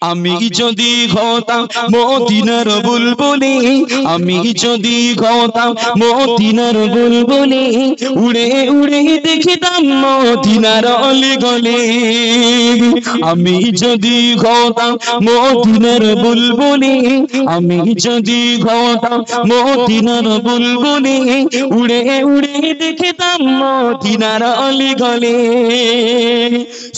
আমি যদি হতাম মদিনার বুলবুলি, আমি যদি হতাম মদিনার বুলবুলি, উড়ে উড়ে দেখিতাম মদিনার অলিগলি। আমি যদি হতাম মদিনার বুলবুলি, আমি যদি হতাম মদিনার বুলবুলি, উড়ে উড়ে দেখিতাম মদিনার অলিগলি।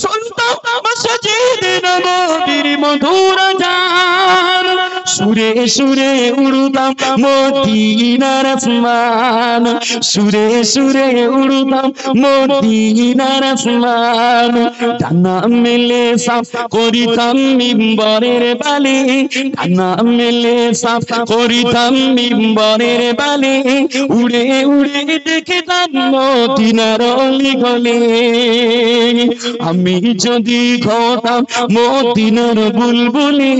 শুনতাম মসজিদ নববীর মধুর গান, সুরে সুরে উড়তাম মদিনার আসমান, সুরে সুরে উড়তাম মদিনার আসমান। ডানা মেলে সাফ করিতাম মিম্বরের বালি, ডানা মেলে সাফ করিতাম মিম্বরের বালি, উড়ে উড়ে দেখিতাম মদিনার অলিগলি। আমি যদি হতাম মদিনার বুলবুলি,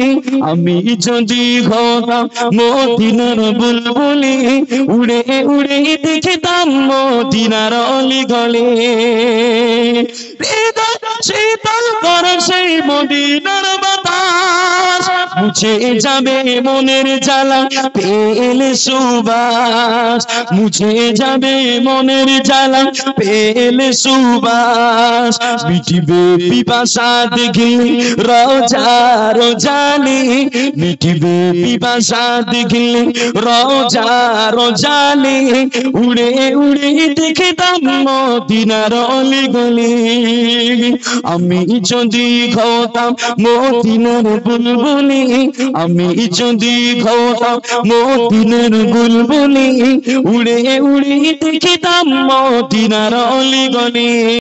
আমি যদি হতাম মদিনার বুলবুলি, উড়ে উড়ে দেখিতাম মদিনার অলিগলি। হৃদয় শীতল করে সেই মদিনার বাতাস, মুছে যাবে মনের জ্বালা পেলে সুবাস, মুছে যাবে মনের জ্বালা পেলে সুবাস। মিটিবে পিপাসা দেখলে রোজা রোজালি, মিটিবে পিপাসা দেখলে রোজা রোজালি, উড়ে উড়ে দেখিতাম মদিনার অলিগলি। আমি যদি হতাম মদিনার বুলবুলি, আমি যদি হতাম মদিনার বুলবুলি, উড়ে উড়ে দেখিতাম মদিনার অলিগলি।